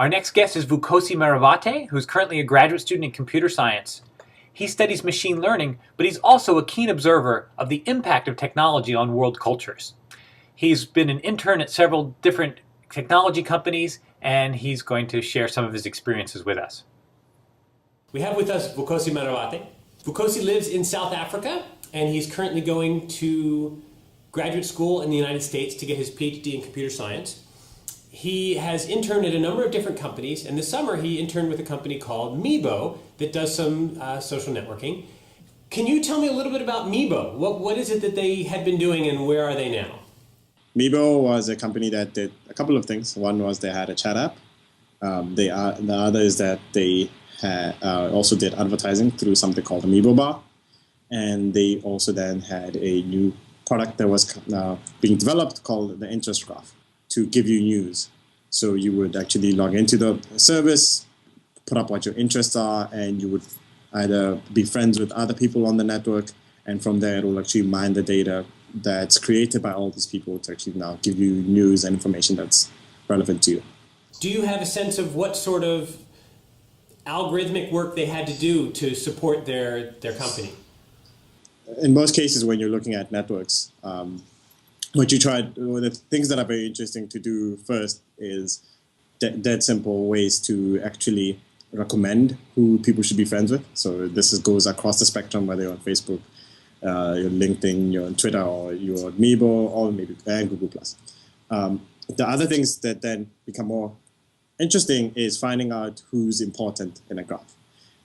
Our next guest is Vukosi Meravate, who's currently a graduate student in computer science. He studies machine learning, but he's also a keen observer of the impact of technology on world cultures. He's been an intern at several different technology companies, and he's going to share some of his experiences with us. We have with us Vukosi Meravate. Vukosi lives in South Africa, and he's currently going to graduate school in the United States to get his PhD in computer science. He has interned at a number of different companies, and this summer he interned with a company called Meebo that does some social networking. Can you tell me a little bit about Meebo? What is it that they had been doing, and where are they now? Meebo was a company that did a couple of things. One was they had a chat app. The other is that they also did advertising through something called the Meebo Bar. And they also then had a new product that was being developed called the Interest Graph to give you news. So you would actually log into the service, put up what your interests are, and you would either be friends with other people on the network, and from there it will actually mine the data that's created by all these people to actually now give you news and information that's relevant to you. Do you have a sense of what sort of algorithmic work they had to do to support their company? In most cases, when you're looking at networks, the things that are very interesting to do first is dead simple ways to actually recommend who people should be friends with. So this goes across the spectrum, whether you're on Facebook, you're LinkedIn, you're on Twitter, or you're on Meebo, or maybe and Google+. The other things that then become more interesting is finding out who's important in a graph.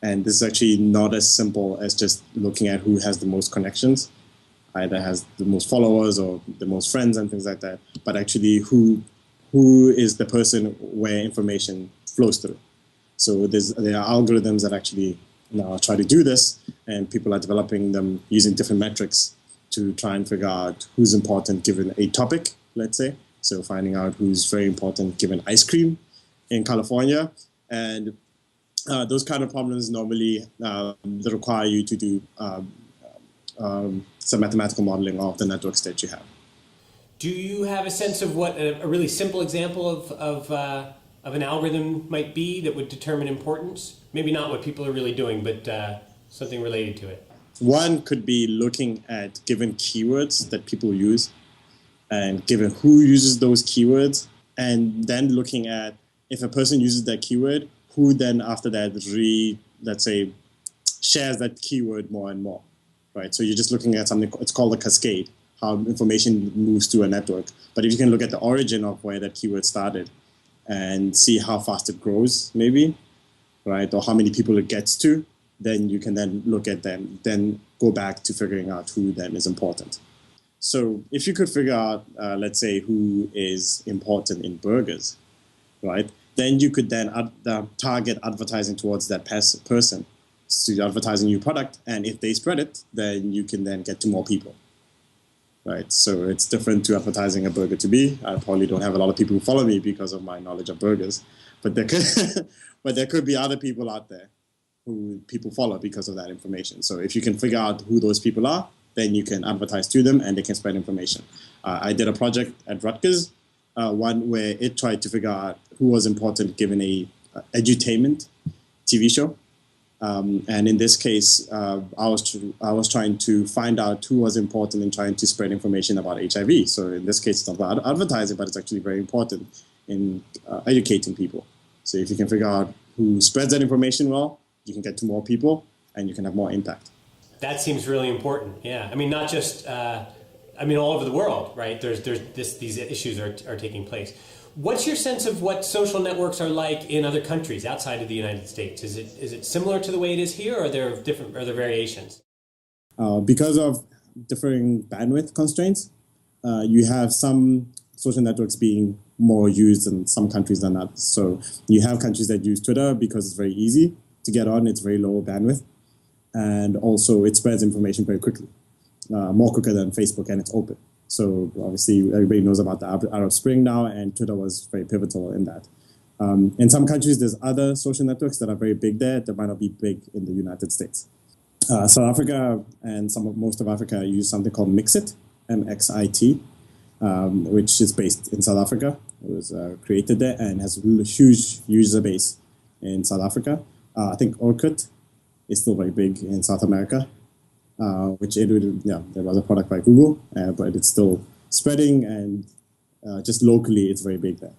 And this is actually not as simple as just looking at who has the most connections, either has the most followers or the most friends and things like that, but actually who is the person where information flows through. So there are algorithms that actually now try to do this, and people are developing them using different metrics to try and figure out who's important given a topic, let's say. So finding out who's very important given ice cream in California. And those kind of problems normally that require you to do some mathematical modeling of the networks that you have. Do you have a sense of what a really simple example of an algorithm might be that would determine importance? Maybe not what people are really doing, but something related to it. One could be looking at given keywords that people use and given who uses those keywords, and then looking at if a person uses that keyword, who then after that let's say, shares that keyword more and more, right? So you're just looking at something, it's called a cascade, how information moves through a network. But if you can look at the origin of where that keyword started and see how fast it grows, maybe, right, or how many people it gets to, then you can then look at them, then go back to figuring out who then is important. So if you could figure out, let's say, who is important in burgers, right, then you could then target advertising towards that person to advertise a new product, and if they spread it, then you can then get to more people, right? So it's different to advertising a burger to be. I probably don't have a lot of people who follow me because of my knowledge of burgers, but there could be other people out there who people follow because of that information. So if you can figure out who those people are, then you can advertise to them and they can spread information. I did a project at Rutgers, one where it tried to figure out who was important given a edutainment TV show. And in this case, I was trying to find out who was important in trying to spread information about HIV. So in this case, it's not about advertising, but it's actually very important in educating people. So if you can figure out who spreads that information well, you can get to more people and you can have more impact. That seems really important. Yeah, I mean, not just all over the world, right? These issues are taking place. What's your sense of what social networks are like in other countries outside of the United States? Is it similar to the way it is here, or are there variations? Because of differing bandwidth constraints, you have some social networks being more used in some countries than others. So you have countries that use Twitter because it's very easy to get on, it's very low bandwidth, and also it spreads information very quickly, more quicker than Facebook, and it's open. So obviously everybody knows about the Arab Spring now, and Twitter was very pivotal in that. In some countries, there's other social networks that are very big there that might not be big in the United States. South Africa and most of Africa use something called Mxit, MXIT, which is based in South Africa. It was created there and has a huge user base in South Africa. I think Orkut is still very big in South America, which there was a product by Google, but it's still spreading, and just locally it's very big there.